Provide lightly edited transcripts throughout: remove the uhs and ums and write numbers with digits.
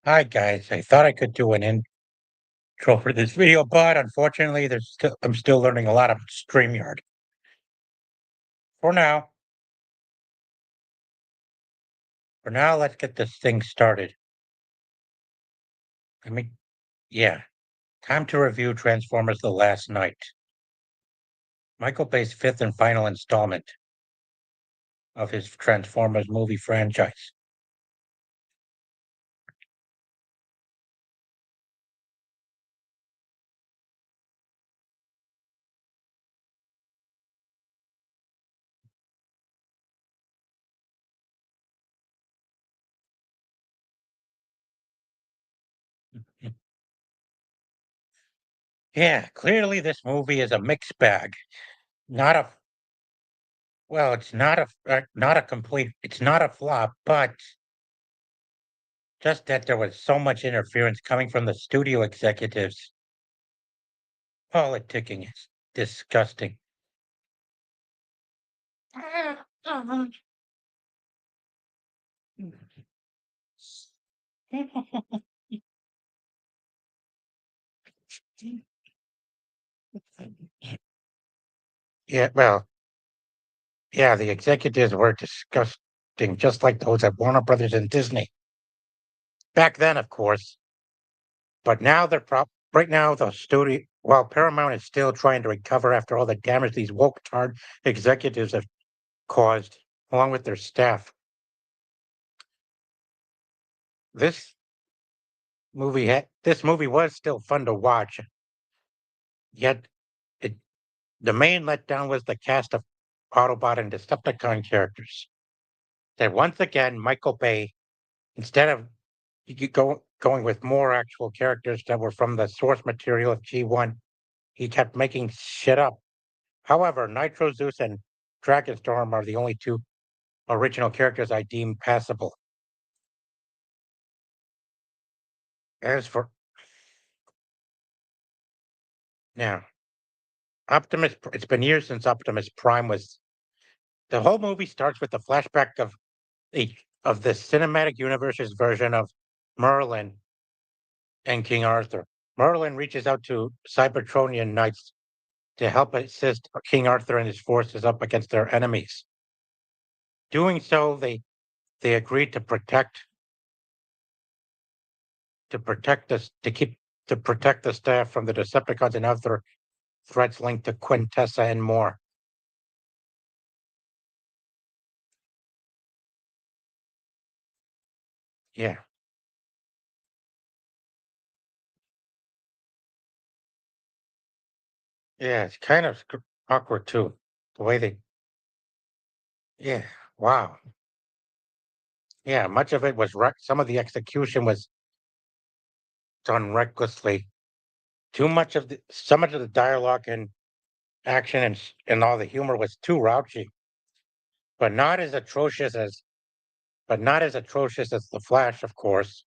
Hi guys, I thought I could do an intro for this video, but unfortunately, I'm still learning a lot of StreamYard. For now, let's get this thing started. I mean, yeah, time to review Transformers: The Last Night, Michael Bay's fifth and final installment of his Transformers movie franchise. Yeah, clearly this movie is a mixed bag. Not a well, it's not a complete. It's not a flop, but just that there was so much interference coming from the studio executives. Politicking is disgusting. Yeah, well, yeah, the executives were disgusting, just like those at Warner Brothers and Disney. Back then, of course, but now right now the studio, while Paramount is still trying to recover after all the damage these woke tard executives have caused, along with their staff. This this movie was still fun to watch, yet it the main letdown was the cast of Autobot and Decepticon characters. That once again, Michael Bay, instead of going with more actual characters that were from the source material of G1, he kept making shit up. However, Nitro Zeus and Dragonstorm are the only two original characters I deem passable. As for now, it's been years since Optimus Prime was. The whole movie starts with the flashback of the cinematic universe's version of Merlin and King Arthur. Merlin reaches out to Cybertronian knights to help assist King Arthur and his forces up against their enemies. Doing so, they agreed to protect the staff from the Decepticons and other threats linked to Quintessa and more. Yeah, yeah, it's kind of awkward too. The way yeah, wow, yeah, much of it was some of the execution was done recklessly. Some of the dialogue and action and all the humor was too raunchy, but not as atrocious as The Flash, of course.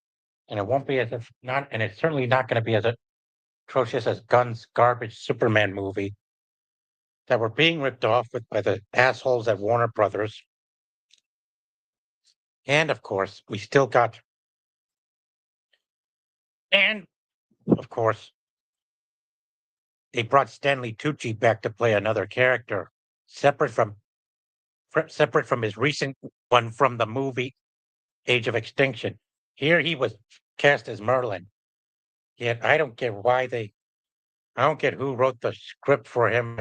And it won't be as if not, and it's certainly not going to be as atrocious as Gunn's garbage Superman movie that we're being ripped off with by the assholes at Warner Brothers. And of course, and of course, they brought Stanley Tucci back to play another character, separate from separate from his recent one from the movie Age of Extinction. Here he was cast as Merlin. Yet I don't get who wrote the script for him.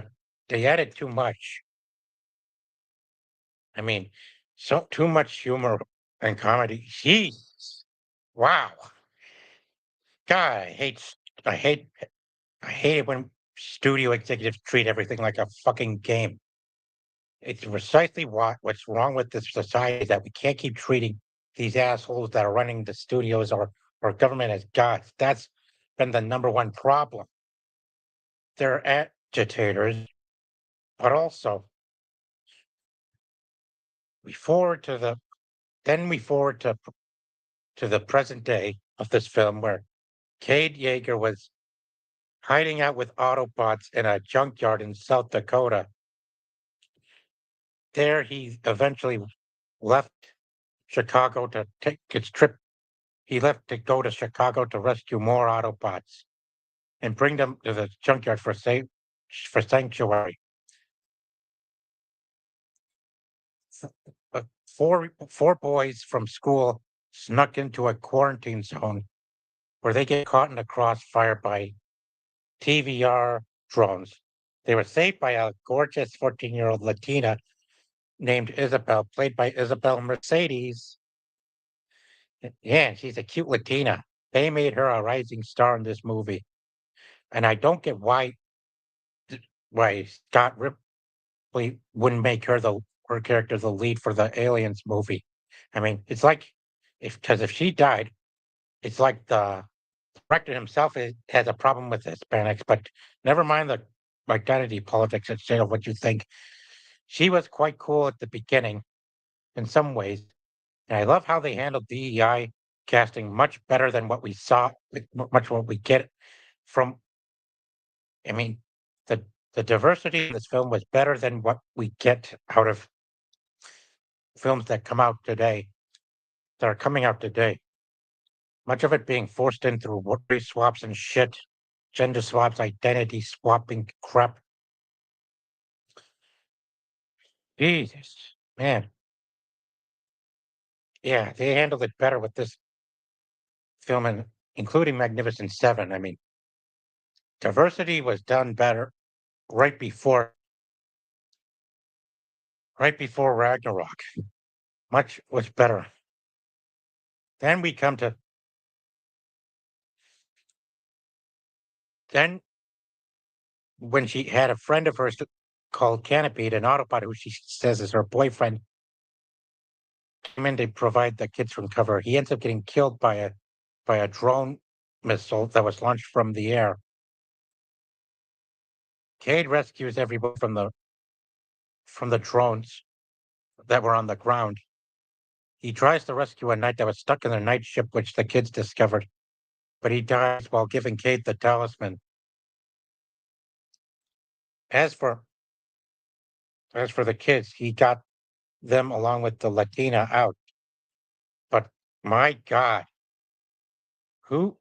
They added too much. I mean, so too much humor and comedy. Jeez. Wow. God, I hate I hate it when studio executives treat everything like a fucking game. It's precisely what's wrong with this society, that we can't keep treating these assholes that are running the studios or government as gods. That's been the number one problem. They're agitators, but also we forward to the then we forward to the present day of this film, where Cade Yeager was hiding out with Autobots in a junkyard in South Dakota. There he eventually left Chicago to take his trip. he left to go to Chicago to rescue more Autobots and bring them to the junkyard for sanctuary. Four boys from school snuck into a quarantine zone where they get caught in a crossfire by TVR drones. They were saved by a gorgeous 14-year-old Latina named Isabel, played by Isabel Mercedes. Yeah, she's a cute Latina. They made her a rising star in this movie, and I don't get why Scott Ripley wouldn't make her character the lead for the Aliens movie. I mean, it's like if she died, it's like the director himself has a problem with Hispanics, but never mind the identity politics and say what you think. She was quite cool at the beginning in some ways, and I love how they handled DEI casting much better than what we saw, much what we get from. I mean, the the diversity in this film was better than what we get out of films that come out today, that are coming out today. Much of it being forced in through race swaps and shit, gender swaps, identity swapping crap. Jesus, man. Yeah, they handled it better with this film, and including Magnificent Seven. I mean, diversity was done better right before Ragnarok. Much was better. Then we come to then when she had a friend of hers called Canopy, an Autobot who she says is her boyfriend, came in to provide the kids from cover. He ends up getting killed by a drone missile that was launched from the air. Cade rescues everyone from the drones that were on the ground. He tries to rescue a knight that was stuck in the night ship, which the kids discovered, but he dies while giving Cade the talisman. As for as for the kids, he got them along with the Latina out. But my God, who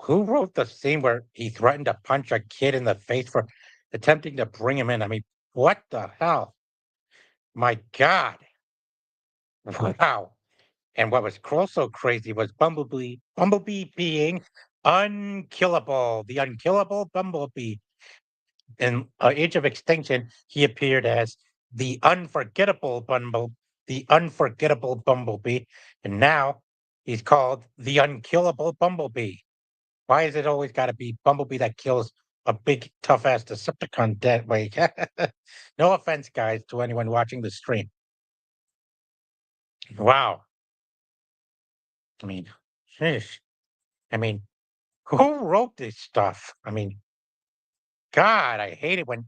who wrote the scene where he threatened to punch a kid in the face for attempting to bring him in? I mean, what the hell? My God. Wow. And what was also crazy was Bumblebee being unkillable, the unkillable Bumblebee. In Age of Extinction, he appeared as the unforgettable Bumblebee, and now he's called the unkillable Bumblebee. Why is it always got to be Bumblebee that kills a big tough ass Decepticon that way? No offense, guys, to anyone watching the stream. Wow. I mean, sheesh. I mean, who wrote this stuff? I mean, God, I hate it when.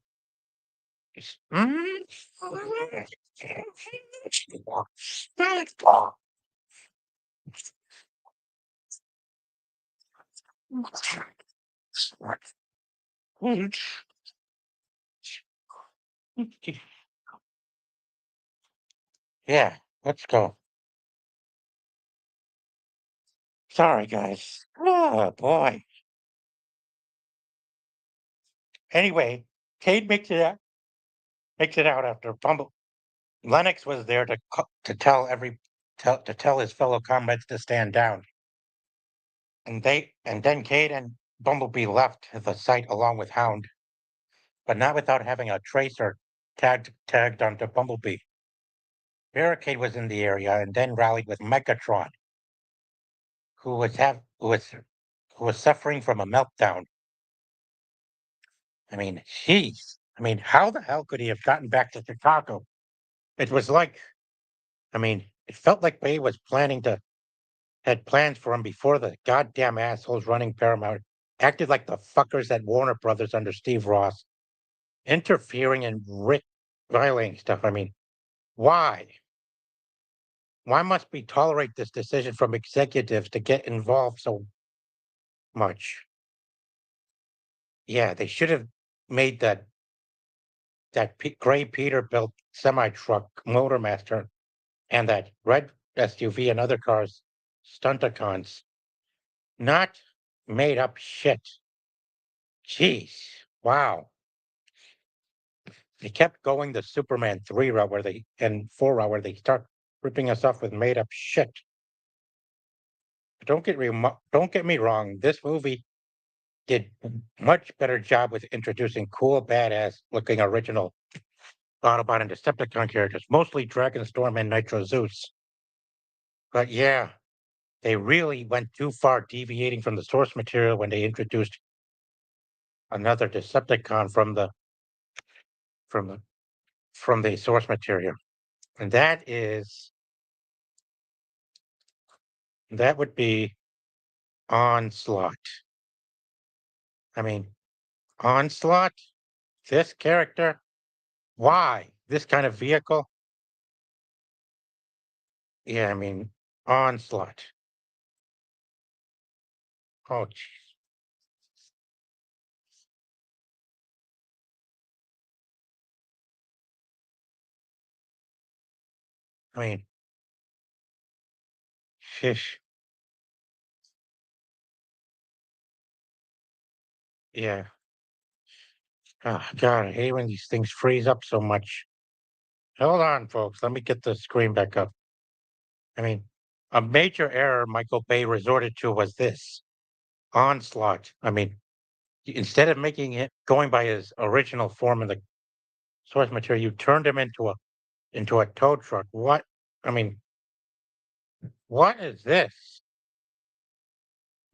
Yeah, let's go. Sorry, guys. Oh boy. Anyway, Cade makes it out after Bumble. Lennox was there to to tell his fellow comrades to stand down, and then Cade and Bumblebee left the site along with Hound, but not without having a tracer tagged onto Bumblebee. Barricade was in the area and then rallied with Megatron, who was have who was suffering from a meltdown. I mean, jeez. I mean, how the hell could he have gotten back to Chicago? It was like, I mean, it felt like Bay was planning to had plans for him before the goddamn assholes running Paramount acted like the fuckers at Warner Brothers under Steve Ross, interfering and violating stuff. I mean, why? Why must we tolerate this decision from executives to get involved so much? Yeah, they should have made that gray Peterbilt semi truck Motormaster and that red SUV and other cars Stunticons. Not made up shit. Jeez. Wow. They kept going the Superman 3 route where they and 4 route where they start ripping us off with made up shit. Don't get me wrong. This movie did much better job with introducing cool, badass looking original Autobot and Decepticon characters, mostly Dragon Storm and Nitro Zeus. But yeah, they really went too far deviating from the source material when they introduced another Decepticon from the from the source material. And that would be Onslaught. I mean, Onslaught, this character, why? This kind of vehicle? Yeah, I mean, Onslaught. Oh, jeez. I mean, fish. Yeah. Oh, God, I hate when these things freeze up so much. Hold on, folks. Let me get the screen back up. I mean, a major error Michael Bay resorted to was this Onslaught. I mean, instead of making it going by his original form in the source material, you turned him into a tow truck. What? I mean, what is this?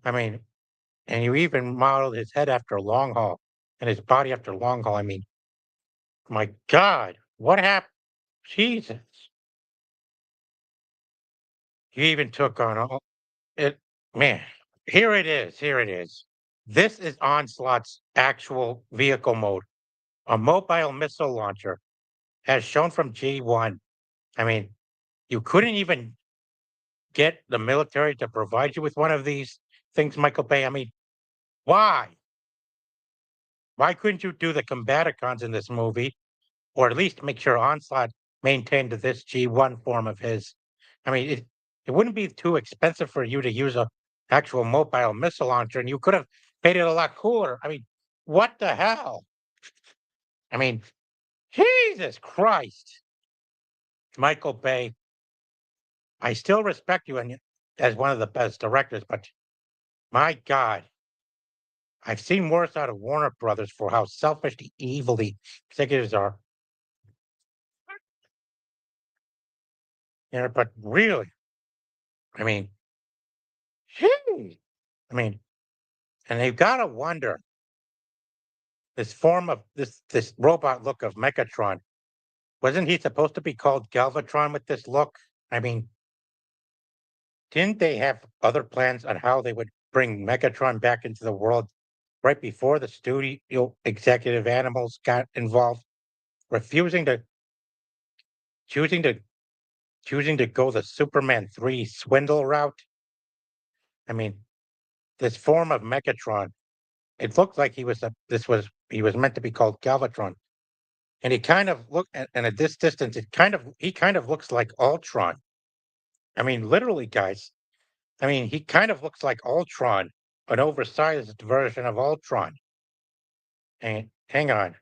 I mean, and you even modeled his head after long haul and his body after long haul. I mean, my God, what happened? Jesus. You even took on all it, man. Here it is. Here it is. This is Onslaught's actual vehicle mode, a mobile missile launcher, as shown from G1. I mean, you couldn't even get the military to provide you with one of these things, Michael Bay. I mean, why? Why couldn't you do the Combaticons in this movie, or at least make sure Onslaught maintained this G1 form of his? I mean, it wouldn't be too expensive for you to use a actual mobile missile launcher, and you could have made it a lot cooler. I mean, what the hell? I mean, Jesus Christ, Michael Bay. I still respect you and as one of the best directors, but my God, I've seen worse out of Warner Brothers for how selfishly evil the executives are. You know, but really, I mean, gee, I mean, and they've got to wonder this form of this robot look of Megatron. Wasn't he supposed to be called Galvatron with this look? I mean, didn't they have other plans on how they would bring Megatron back into the world right before the studio executive animals got involved, refusing to choosing to choosing to go the Superman 3 swindle route? I mean, this form of Megatron, it looked like he was meant to be called Galvatron. And he kind of and at this distance, he kind of looks like Ultron. I mean, literally, guys. I mean, he kind of looks like Ultron, an oversized version of Ultron. And hang on,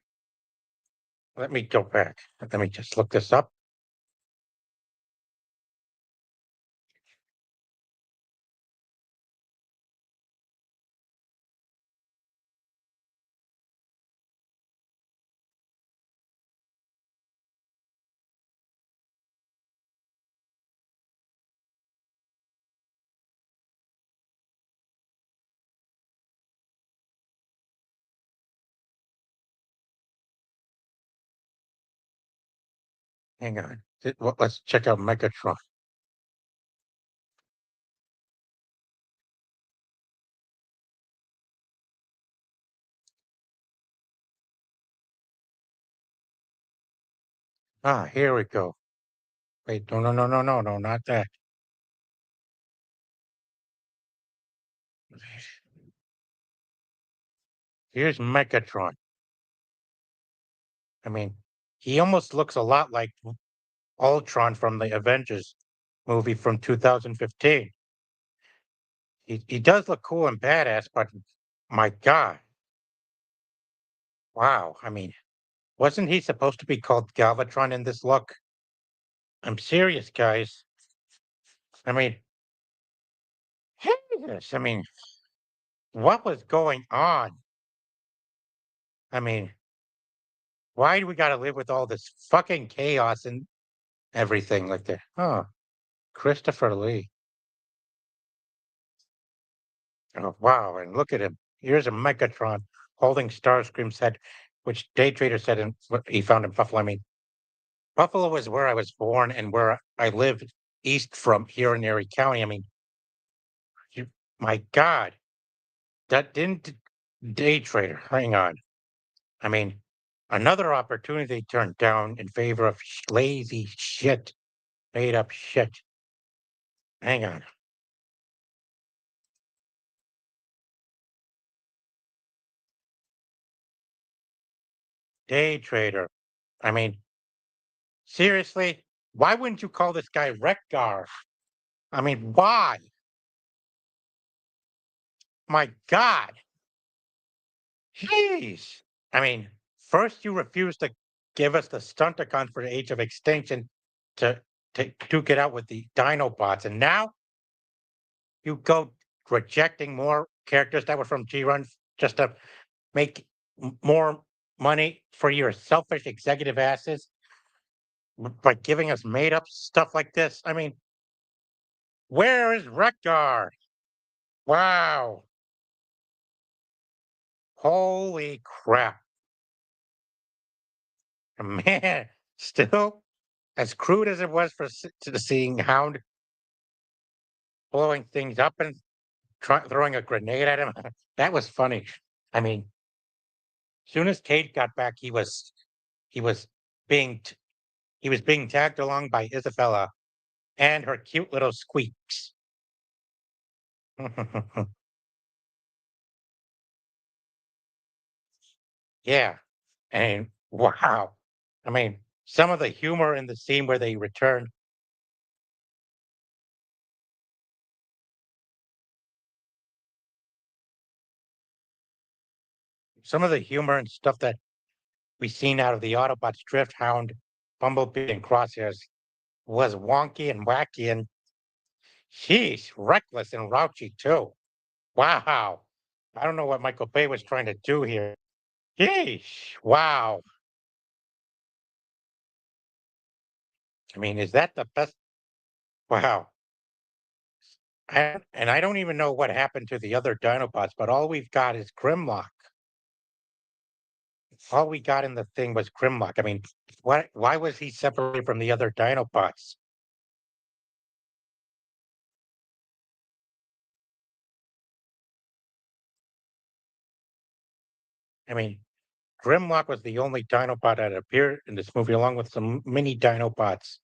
let me go back. Let me just look this up. Hang on. Let's check out Megatron. Ah, here we go. Wait, no, no, no, no, no, no, not that. Here's Megatron. I mean, he almost looks a lot like Ultron from the Avengers movie from 2015. he does look cool and badass, but my God, wow. I mean, wasn't he supposed to be called Galvatron in this look? I'm serious, guys. I mean, Jesus, I mean, what was going on? I mean, why do we got to live with all this fucking chaos and everything like that? Oh, Christopher Lee. Oh, wow. And look at him. Here's a Megatron holding Starscream's head, which Day Trader said what he found in Buffalo. I mean, Buffalo is where I was born and where I lived east from here in Erie County. I mean, you, my God, that didn't Day Trader. Hang on. I mean, another opportunity turned down in favor of lazy shit, made up shit. Hang on. Day Trader. I mean, seriously, why wouldn't you call this guy Rekgar? I mean, why? My God. Jeez. I mean, first you refused to give us the Stunticons for the Age of Extinction to to duke it out with the Dinobots, and now you go rejecting more characters that were from G-Run just to make more money for your selfish executive asses by giving us made up stuff like this. I mean, where is Rekgar? Wow. Holy crap. Man, still as crude as it was for to seeing Hound blowing things up and throwing a grenade at him, that was funny. I mean, soon as Kate got back, he was being t- he was being tagged along by Isabella and her cute little squeaks. Yeah, and wow, I mean, some of the humor in the scene where they return, some of the humor and stuff that we seen out of the Autobots, Drift, Hound, Bumblebee, and Crosshairs was wonky and wacky and sheesh, reckless and raunchy too. Wow. I don't know what Michael Bay was trying to do here. Sheesh. Wow. I mean, is that the best? Wow. And I don't even know what happened to the other Dinobots, but all we've got is Grimlock. All we got in the thing was Grimlock. I mean, why was he separated from the other Dinobots? I mean, Grimlock was the only Dinobot that appeared in this movie, along with some mini Dinobots.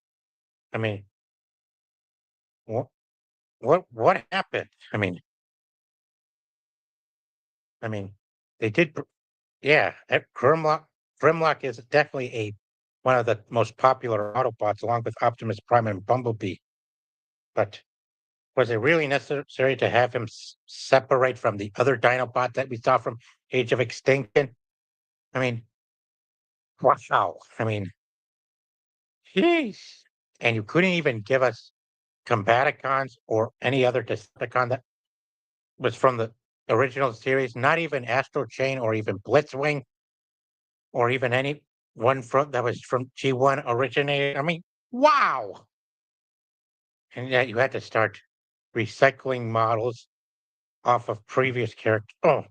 I mean, what what happened? I mean, they did. Yeah, Grimlock is definitely a one of the most popular Autobots, along with Optimus Prime and Bumblebee. But was it really necessary to have him separate from the other Dinobot that we saw from Age of Extinction? I mean, wow. I mean, jeez. And you couldn't even give us Combaticons or any other Decepticon that was from the original series, not even Astro Chain or even Blitzwing or even any one from that was from G1 originated. I mean, wow. And yet you had to start recycling models off of previous characters. Oh,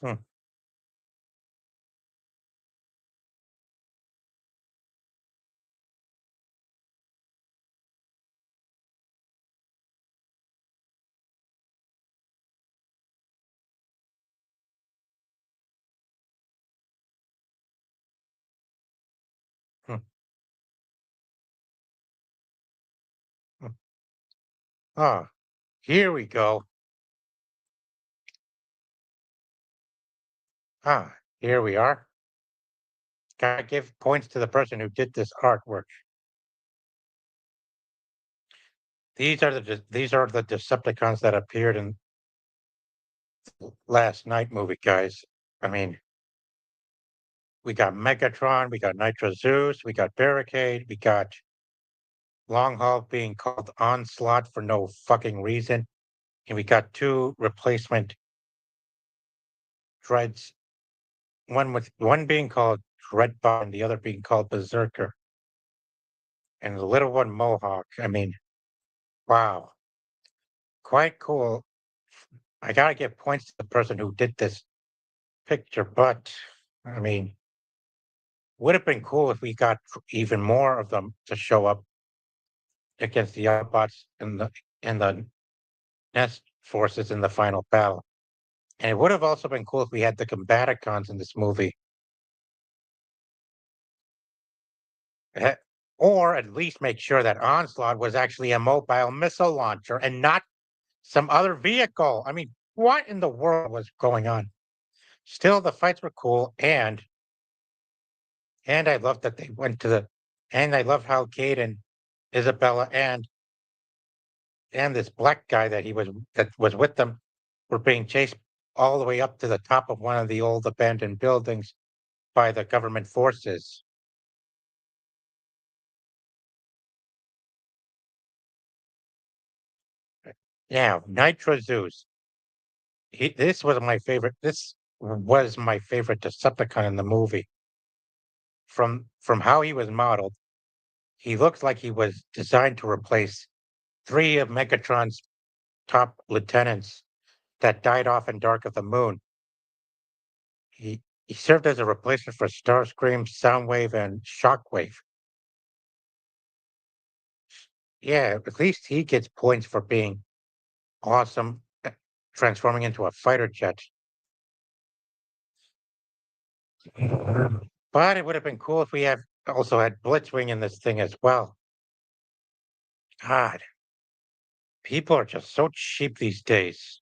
hmm, hmm, hmm. Ah, here we go. Ah, here we are. Gotta give points to the person who did this artwork. These are the Decepticons that appeared in last night movie, guys. I mean, we got Megatron, we got Nitro Zeus, we got Barricade, we got Long Haul being called Onslaught for no fucking reason, and we got two replacement dreads. One being called Dreadbot and the other being called Berserker, and the little one Mohawk. I mean, wow, quite cool. I gotta give points to the person who did this picture, but I mean, would have been cool if we got even more of them to show up against the Autobots in the Nest forces in the final battle. And it would have also been cool if we had the Combaticons in this movie, eh, or at least make sure that Onslaught was actually a mobile missile launcher and not some other vehicle. I mean, what in the world was going on? Still, the fights were cool, and I loved that they went to the, and I loved how Kate and Isabella and this black guy that was with them were being chased all the way up to the top of one of the old abandoned buildings by the government forces. Yeah, Nitro Zeus. This was my favorite. This was my favorite Decepticon in the movie. From how he was modeled, he looks like he was designed to replace three of Megatron's top lieutenants that died off in Dark of the Moon. He served as a replacement for Starscream, Soundwave, and Shockwave. Yeah, at least he gets points for being awesome, transforming into a fighter jet. But it would have been cool if we have also had Blitzwing in this thing as well. God, people are just so cheap these days.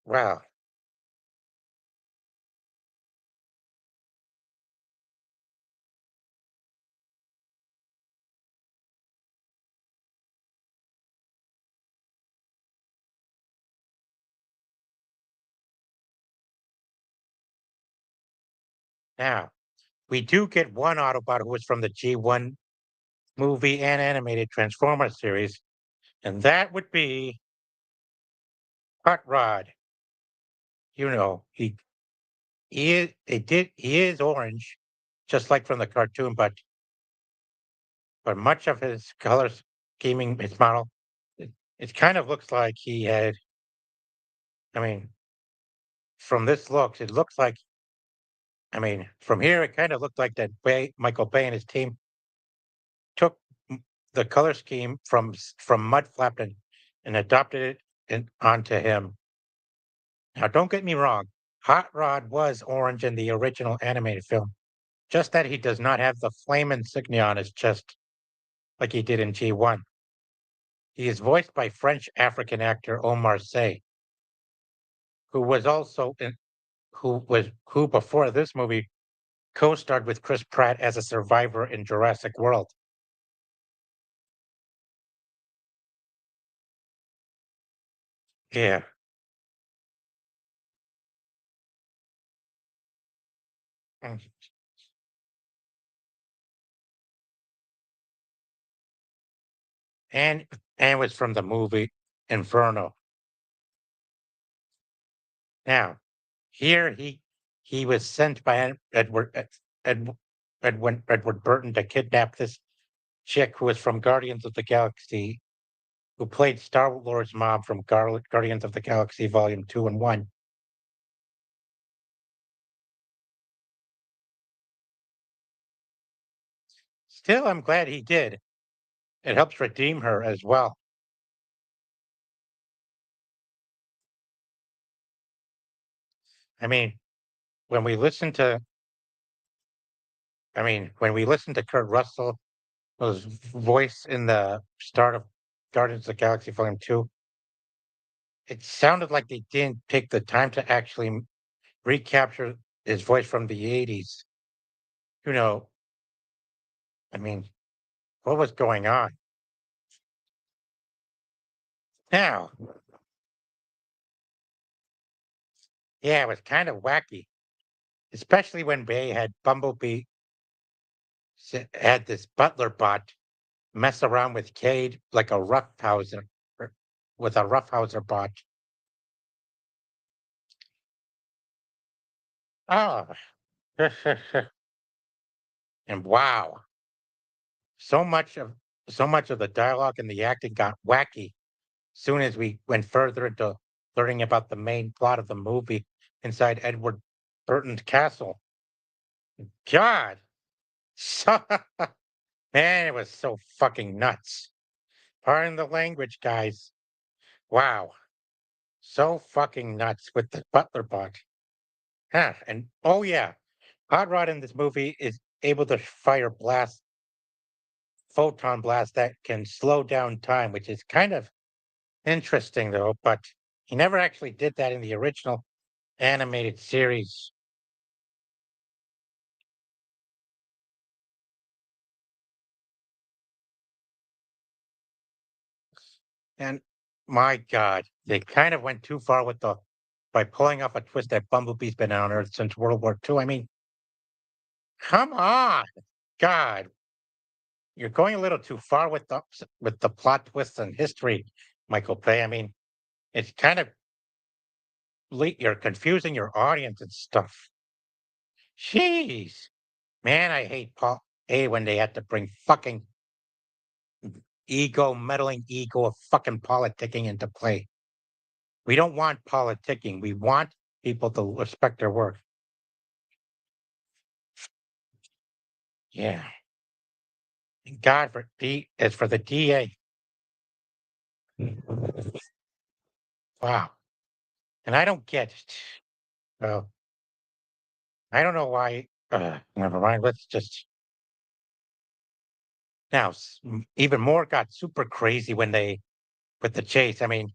Well, now we do get one Autobot who was from the G1 movie and animated Transformers series, and that would be Hot Rod. You know, he is orange, just like from the cartoon, but much of his color scheming, his model, it, it kind of looks like he had. I mean, from this looks, it looks like. I mean, from here, it kind of looked like that Michael Bay and his team took the color scheme from Mudflap and adopted it onto him. Now, don't get me wrong. Hot Rod was orange in the original animated film, just that he does not have the flame insignia on his chest like he did in G1. He is voiced by French African actor Omar Sy, who was also in, who before this movie co-starred with Chris Pratt as a survivor in Jurassic World. Yeah, mm, and and was from the movie Inferno. Now, here he was sent by Ed, Edward Burton to kidnap this chick who was from Guardians of the Galaxy, who played Star Lord's mom from Guardians of the Galaxy Volume 2 and 1. Still, I'm glad he did. It helps redeem her as well. I mean, when we listen to, when we listen to Kurt Russell, his voice in the start of Guardians of the Galaxy Volume 2, it sounded like they didn't take the time to actually recapture his voice from the 80s. You know, I mean, what was going on? Now, yeah, it was kind of wacky, especially when Bay had Bumblebee had this butler bot mess around with Cade like a roughhouser, or with a roughhouser bot. Oh, and wow, so much of so much of the dialogue and the acting got wacky soon as we went further into learning about the main plot of the movie inside Edward Burton's castle. God, so, man, it was so fucking nuts. Pardon the language, guys. Wow, so fucking nuts with the butler bot. Huh. And oh yeah, Hot Rod in this movie is able to fire photon blast that can slow down time, which is kind of interesting though, but he never actually did that in the original animated series. And my God, they kind of went too far with the by pulling off a twist that Bumblebee's been on Earth since World War II. I mean, come on, God, you're going a little too far with the plot twists and history, Michael Bay. I mean, it's kind of you're confusing your audience and stuff. Jeez, man, I hate Paul A when they had to bring fucking meddling ego of fucking politicking into play. We don't want politicking. We want people to respect their work. Yeah. And God for as for the DA. Wow. And I don't get it. Well, I don't know why. Never mind. Let's just now. Even more got super crazy when they with the chase. I mean,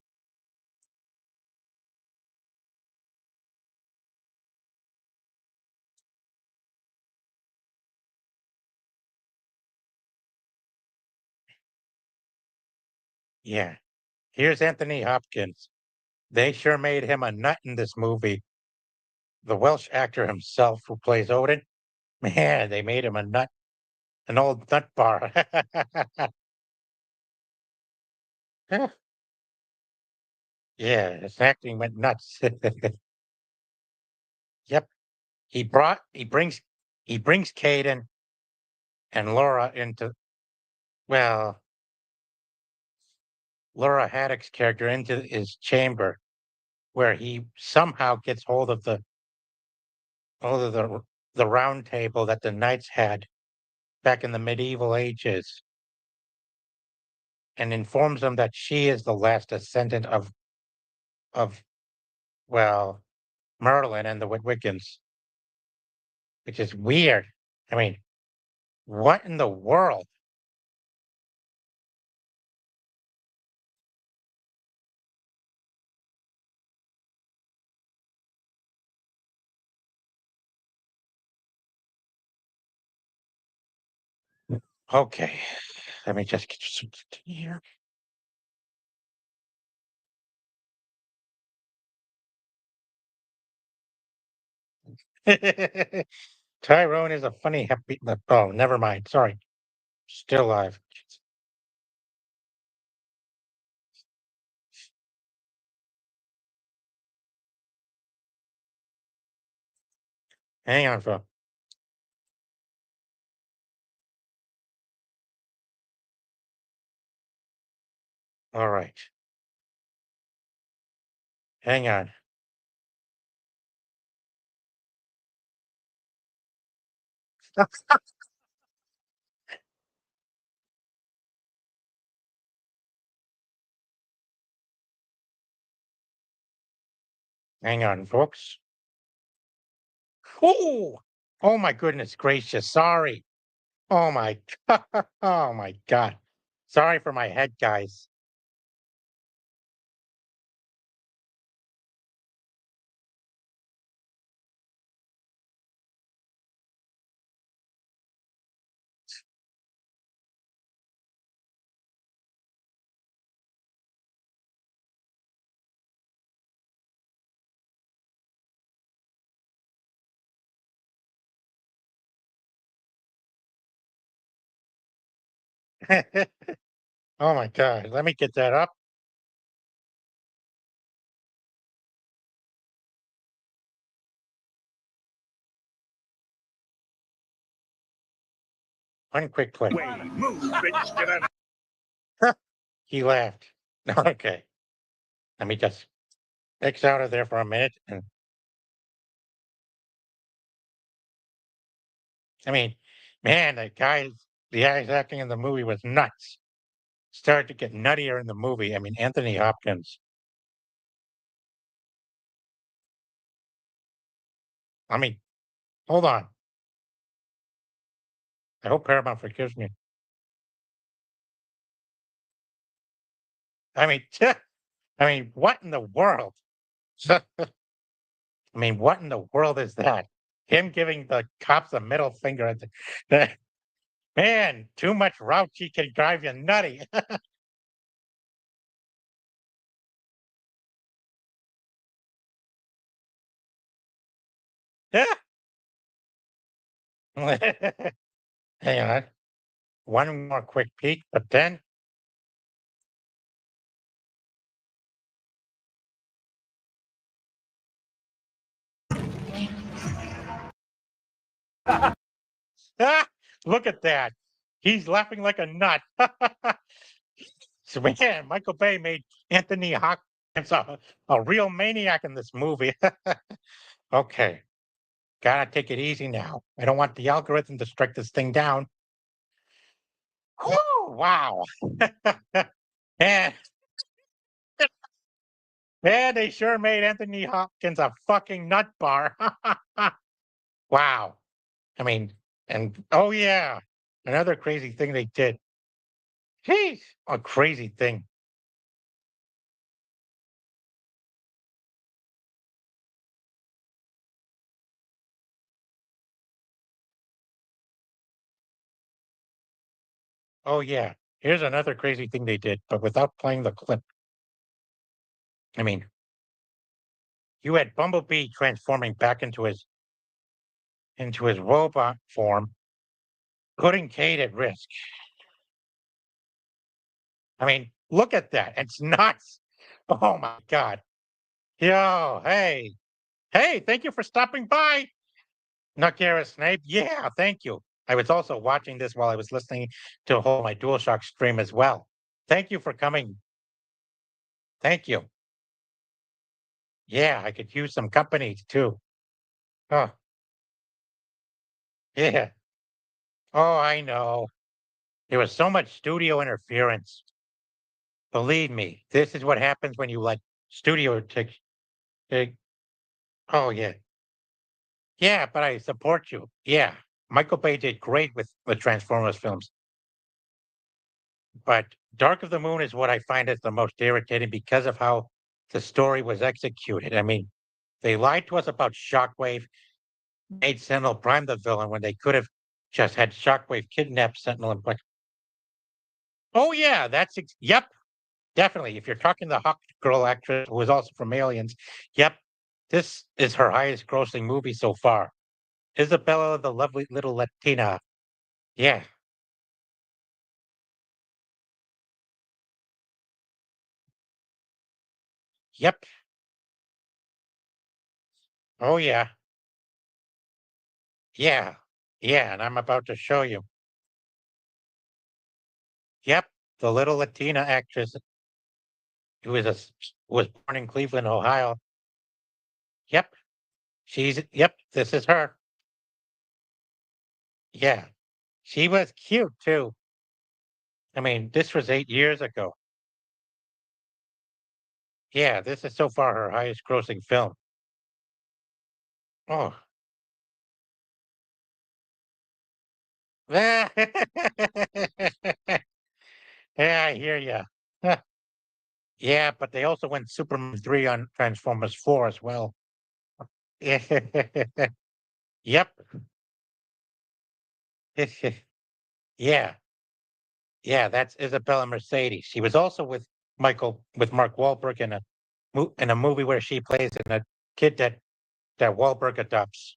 yeah. Here's Anthony Hopkins. They sure made him a nut in this movie. The Welsh actor himself who plays Odin, man, they made him a nut, an old nut bar. Yeah, his acting went nuts. Yep. He brings Caden and Laura into well, Laura Haddock's character into his chamber where he somehow gets hold of the round table that the knights had back in the medieval ages and informs them that she is the last descendant of well, Merlin and the Witwickens, which is weird. I mean, what in the world? Okay, let me just get some here. Tyrone is a funny, happy. Oh, never mind. Sorry. Still alive. Hang on, Phil. All right. Hang on. Hang on, folks. Oh! Oh my goodness gracious, sorry. Oh my oh my god. Sorry for my head, guys. Oh my god, let me get that up. One quick click. Way, move, bitch, get out. He laughed. Okay, let me just X out of there for a minute, and I mean, man, the guy's acting in the movie was nuts. Started to get nuttier in the movie. I mean, Anthony Hopkins. I mean, hold on. I hope Paramount forgives me. I mean, I mean, what in the world? I mean, what in the world is that? Him giving the cops a middle finger at the man, too much Rauchi can drive you nutty. Hang on. One more quick peek, but then ah, look at that. He's laughing like a nut. So man, Michael Bay made Anthony Hopkins a real maniac in this movie. Okay, gotta take it easy now. I don't want the algorithm to strike this thing down. Whew, wow. And, and they sure made Anthony Hopkins a fucking nut bar. Wow. I mean, and oh yeah, another crazy thing they did. Jeez, a crazy thing. Oh yeah, here's another crazy thing they did, but without playing the clip. I mean, you had Bumblebee transforming back into his robot form, putting Kate at risk. I mean, look at that. It's nuts. Oh my God. Yo, hey, hey, thank you for stopping by. Nakara Snape. Yeah, thank you. I was also watching this while I was listening to whole my DualShock stream as well. Thank you for coming. Thank you. Yeah, I could use some company too. Oh, yeah. Oh, I know. There was so much studio interference. Believe me, this is what happens when you let studio take. Oh yeah, yeah. But I support you. Yeah, Michael Bay did great with the Transformers films. But Dark of the Moon is what I find is the most irritating because of how the story was executed. I mean, they lied to us about Shockwave, made Sentinel Prime the villain when they could have just had Shockwave kidnap Sentinel and put. Oh yeah, yep, definitely. If you're talking the Hawk Girl actress who is also from Aliens, yep, this is her highest grossing movie so far. Isabella, the lovely little Latina. Yeah, yep. Oh yeah, yeah, yeah. And I'm about to show you. Yep, the little Latina actress who is who was born in Cleveland, Ohio. Yep, yep. This is her. Yeah, she was cute too. I mean, this was 8 years ago. Yeah, this is so far her highest grossing film. Oh. Yeah, I hear you. Yeah, but they also went Superman 3 on Transformers 4 as well. Yep. Yeah, yeah, that's Isabella Mercedes. She was also with Mark Wahlberg in a movie where she plays in a kid that Wahlberg adopts.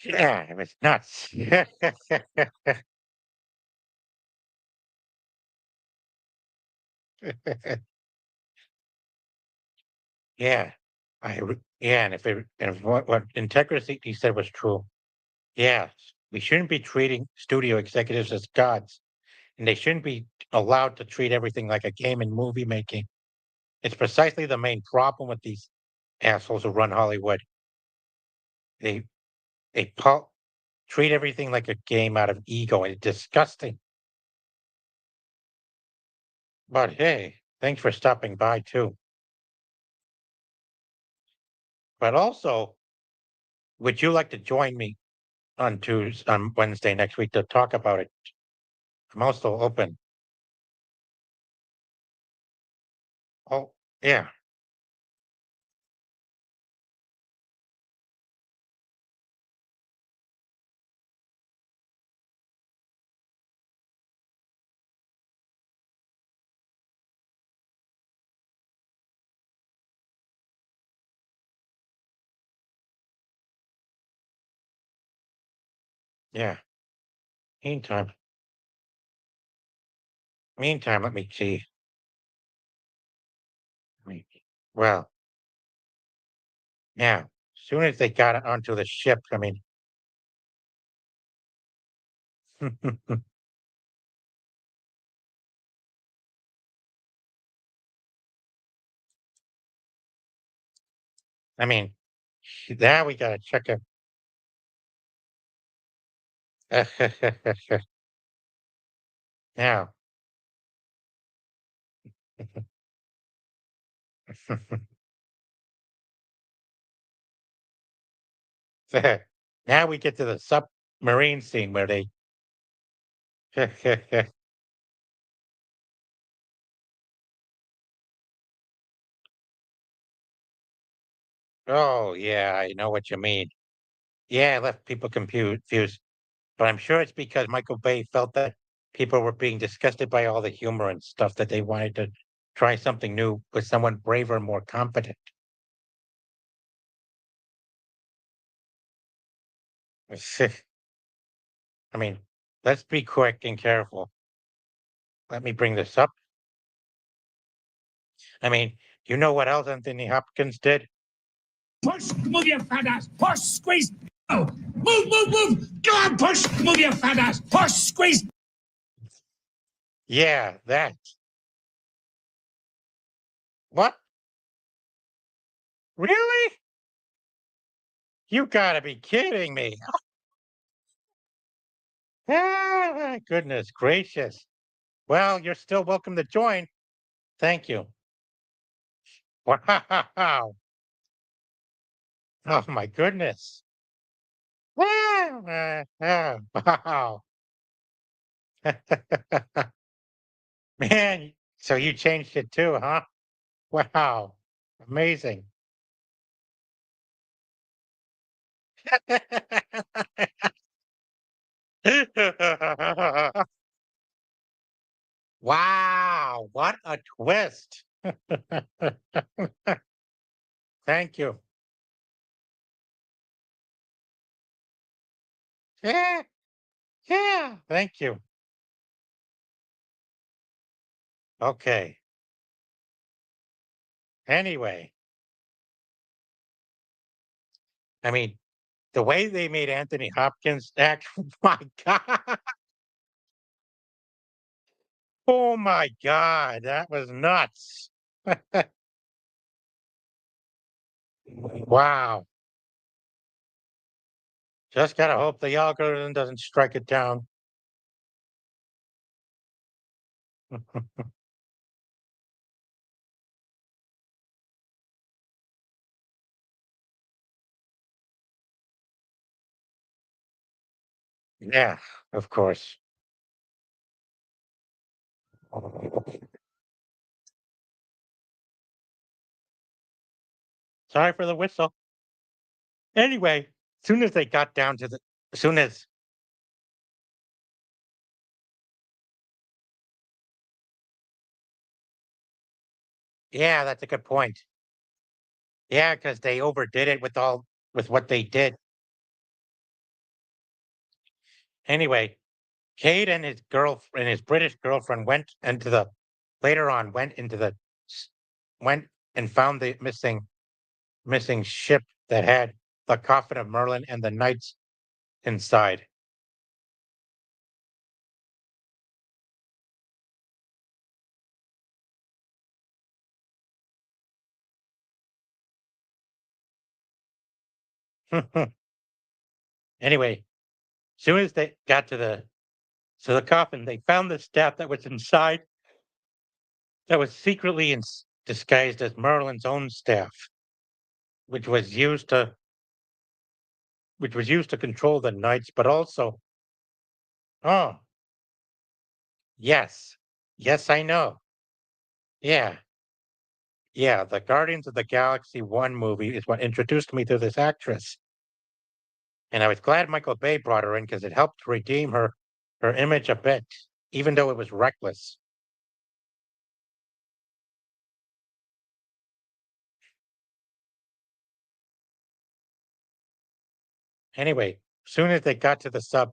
Yeah, it was nuts. Yeah, yeah, and if what integrity he said was true. Yeah, we shouldn't be treating studio executives as gods, and they shouldn't be allowed to treat everything like a game in movie making. It's precisely the main problem with these assholes who run Hollywood. They they treat everything like a game out of ego, and it's disgusting. But hey, thanks for stopping by too. But also, would you like to join me on Wednesday next week to talk about it? I'm also open. Oh, yeah, yeah. Meantime, let me see. I mean, well, yeah. As soon as they got it onto the ship, I mean, I mean, now we gotta check it. Now, now we get to the submarine scene where they. Oh yeah, I know what you mean. Yeah, it left people confused, but I'm sure it's because Michael Bay felt that people were being disgusted by all the humor and stuff that they wanted to try something new with someone braver and more competent. I mean, let's be quick and careful. Let me bring this up. I mean, you know what else Anthony Hopkins did? Push, move your fat ass. Push, squeeze. Oh, move. Go on, push, move your fat ass. Push, squeeze. Yeah, that. What? Really? You gotta be kidding me. Ah, goodness gracious. Well, you're still welcome to join. Thank you. Wow. Oh my goodness. Wow. Man, so you changed it too, huh? Wow. Amazing. Wow, what a twist. Thank you. Yeah, yeah, thank you. Okay. Anyway, I mean, the way they made Anthony Hopkins act, my God. Oh my God, that was nuts. Wow. Just gotta hope the algorithm doesn't strike it down. Yeah, of course. Sorry for the whistle. Anyway, soon as they got down to the soon as yeah, that's a good point. Yeah, because they overdid it with what they did. Anyway, Cade and his British girlfriend went into the s- went and found the missing ship that had the coffin of Merlin and the knights inside. Anyway, soon as they got to the coffin, they found the staff that was inside that was secretly disguised as Merlin's own staff, which was used to control the knights, but also oh yes, yes, I know, yeah, yeah. The Guardians of the Galaxy One movie is what introduced me to this actress, and I was glad Michael Bay brought her in because it helped redeem her image a bit, even though it was reckless. Anyway, soon as they got to the sub,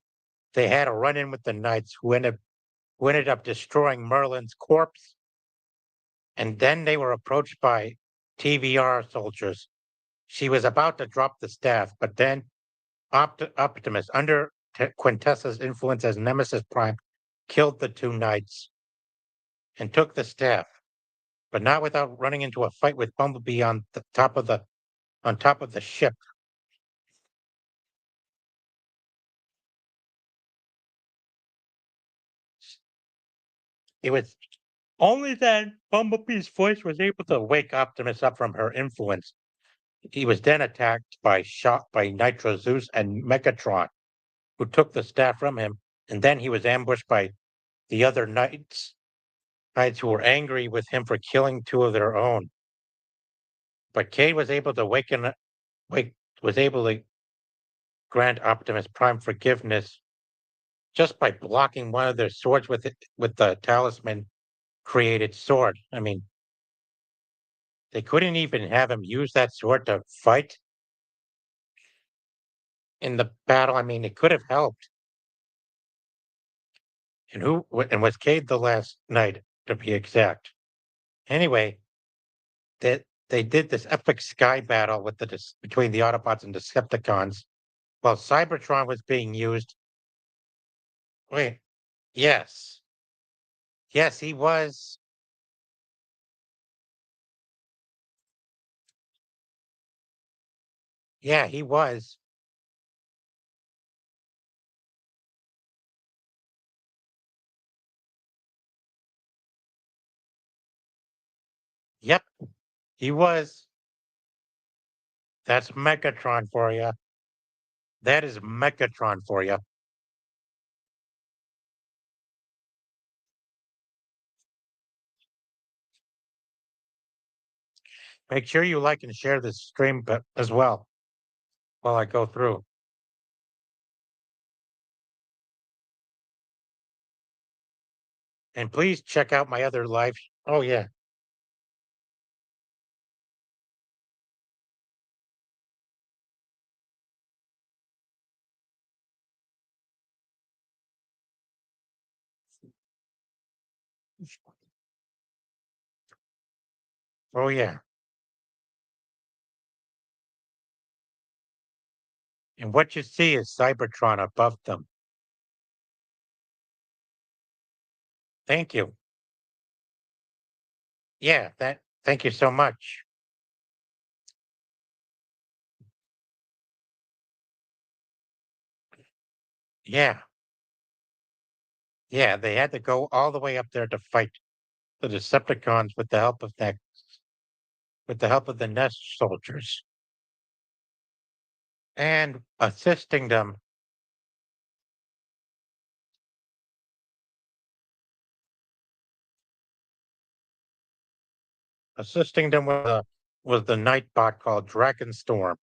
they had a run in with the knights who ended up destroying Merlin's corpse. And then they were approached by TVR soldiers. She was about to drop the staff, but then Optimus, under Quintessa's influence as Nemesis Prime, killed the two knights and took the staff, but not without running into a fight with Bumblebee on top of the ship. It was only then Bumblebee's voice was able to wake Optimus up from her influence. He was then attacked by Nitro Zeus and Megatron, who took the staff from him, and then he was ambushed by the other knights who were angry with him for killing two of their own. But Cade was able to wake was able to grant Optimus Prime forgiveness just by blocking one of their swords with the talisman created sword. I mean, they couldn't even have him use that sword to fight in the battle. I mean, it could have helped. And was Cade the last knight to be exact? Anyway, they did this epic sky battle between the Autobots and Decepticons while Cybertron was being used. Wait, yes, yes, he was. Yeah, he was. Yep, he was. That's Megatron for you. That is Megatron for you. Make sure you like and share this stream as well while I go through. And please check out my other live. Oh yeah. Oh yeah. And what you see is Cybertron above them. Thank you. Yeah, that thank you so much. Yeah. Yeah, they had to go all the way up there to fight the Decepticons with the help of the Nest soldiers. And assisting them Assisting them with was the Nightbot called Dragonstorm.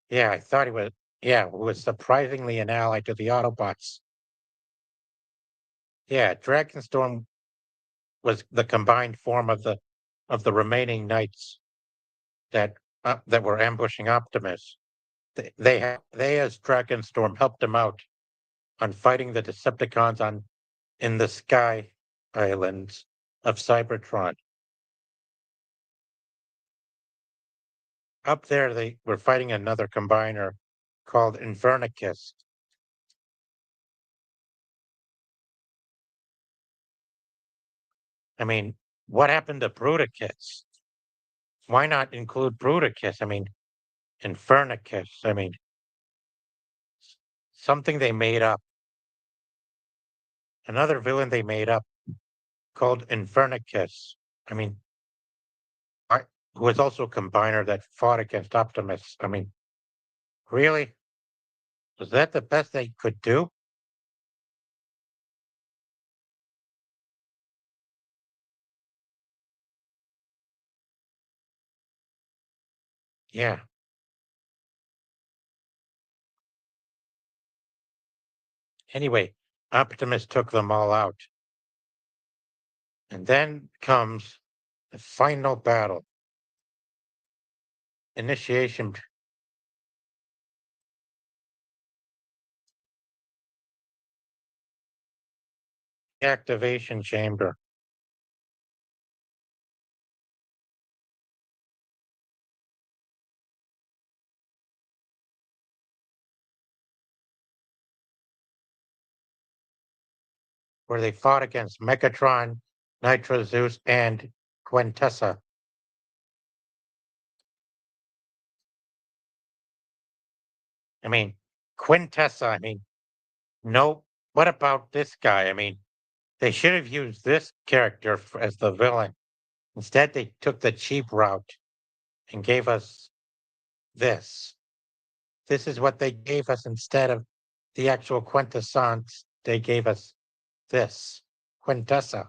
Yeah, I thought he was. Yeah, who was surprisingly an ally to the Autobots. Yeah, Dragonstorm was the combined form of the remaining knights that that were ambushing Optimus. They as Dragonstorm helped him out on fighting the Decepticons on in the Sky Islands of Cybertron. Up there, they were fighting another combiner called Invernicus. I mean, what happened to Bruticus? Why not include Bruticus? I mean, Infernicus. I mean, something they made up. Another villain they made up called Infernicus. I mean, who was also a combiner that fought against Optimus. I mean, really? Was that the best they could do? Yeah. Anyway, Optimus took them all out. And then comes the final battle. Initiation activation chamber, where they fought against Megatron, Nitro Zeus, and Quintessa. I mean, Quintessa, I mean, no, what about this guy? I mean, they should have used this character as the villain. Instead, they took the cheap route and gave us this. This is what they gave us instead of the actual quintessence. They gave us this Quintessa.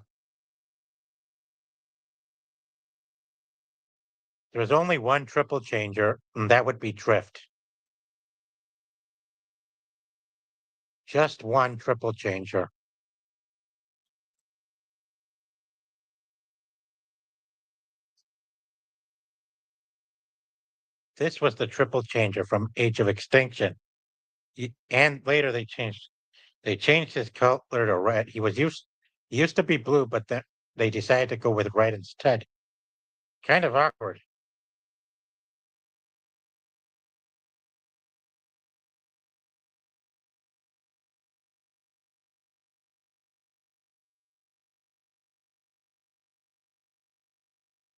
There was only one triple changer, and that would be Drift. Just one triple changer. This was the triple changer from Age of Extinction. And later they changed his color to red. He used to be blue, but then they decided to go with red instead. Kind of awkward.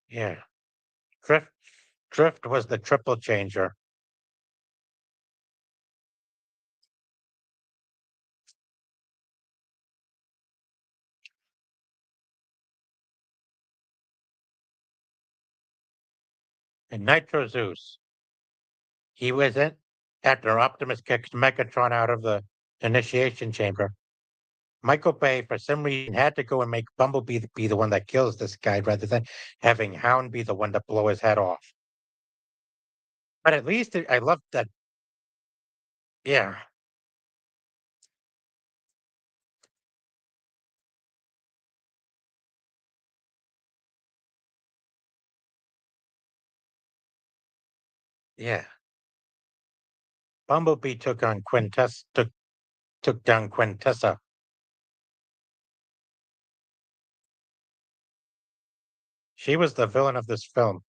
Yeah. Drift Drift was the triple changer. And Nitro Zeus. He was in after Optimus kicked Megatron out of the initiation chamber. Michael Bay, for some reason, had to go and make Bumblebee be the one that kills this guy rather than having Hound be the one to blow his head off. But at least I love that. Yeah, yeah. Bumblebee took down Quintessa. She was the villain of this film.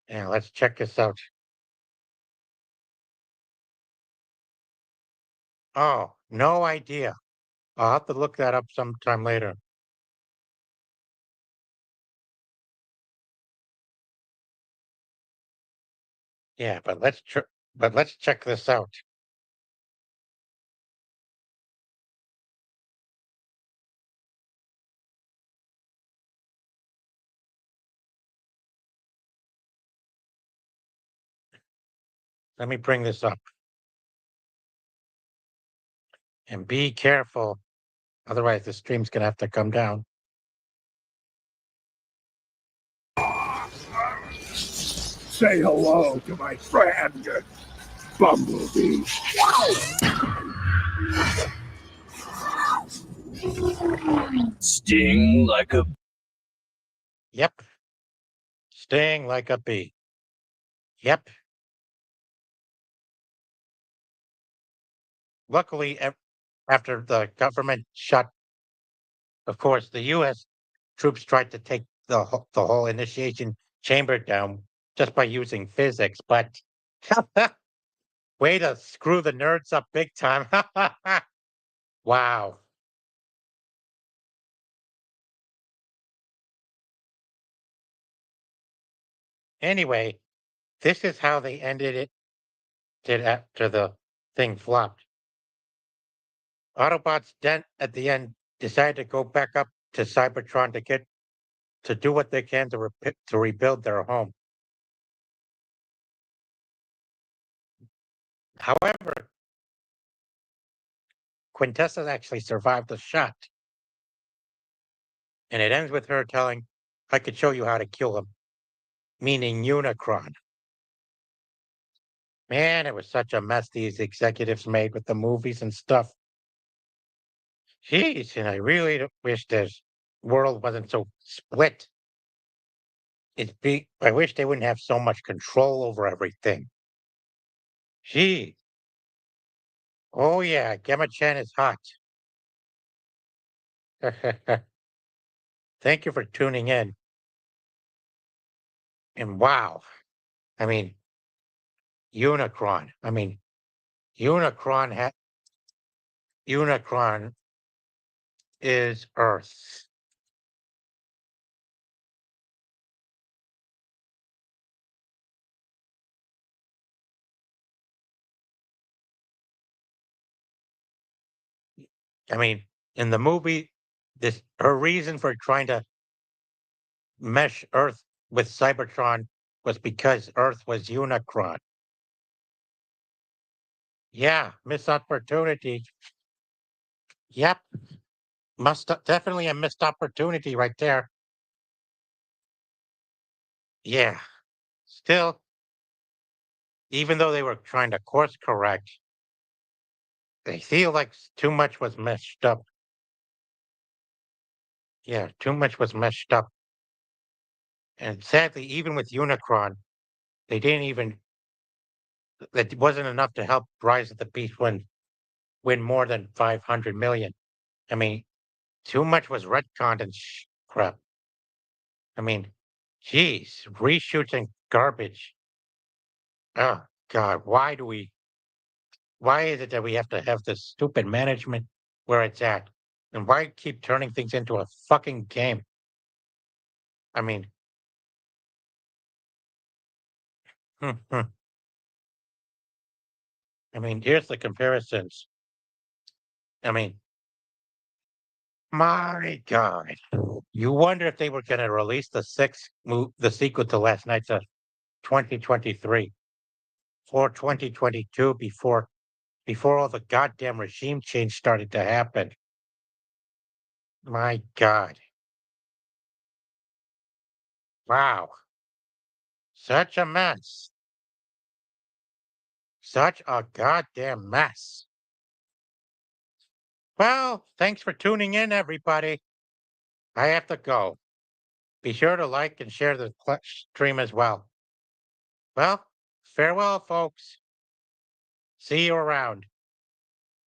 Yeah, let's check this out. Oh, no idea. I'll have to look that up sometime later. Yeah, but let's check this out. Let me bring this up. And be careful. Otherwise, the stream's going to have to come down. Say hello to my friend, Bumblebee. Sting like a... Yep. Sting like a bee. Yep. Luckily, after the government shut, of course, the U.S. troops tried to take the whole initiation chamber down just by using physics, but way to screw the nerds up big time. Wow. Anyway, this is how they ended it did after the thing flopped. Autobots then at the end decided to go back up to Cybertron to do what they can to rebuild their home. However, Quintessa actually survived the shot. And it ends with her telling, I could show you how to kill him, meaning Unicron. Man, it was such a mess these executives made with the movies and stuff. Jeez, and I really wish this world wasn't so split. I wish they wouldn't have so much control over everything. Gee. Oh yeah, Gemma Chan is hot. Thank you for tuning in. And wow, I mean, Unicron. I mean, Unicron Unicron is Earth. I mean, in the movie, this her reason for trying to mesh Earth with Cybertron was because Earth was Unicron. Yeah, missed opportunity. Yep, definitely a missed opportunity right there. Yeah, still, even though they were trying to course correct, they feel like too much was messed up. Yeah, too much was messed up. And sadly, even with Unicron, they didn't even, that wasn't enough to help Rise of the Beast win more than 500 million. I mean, too much was retconned and crap. I mean, geez, reshoots and garbage. Oh God, why is it that we have to have this stupid management where it's at? And why keep turning things into a fucking game? I mean, I mean, here's the comparisons. I mean, my God, you wonder if they were going to release the sequel to last night's 2023 or 2022 before all the goddamn regime change started to happen. My God. Wow. Such a mess. Such a goddamn mess. Well, thanks for tuning in, everybody. I have to go. Be sure to like and share the stream as well. Well, farewell, folks. See you around.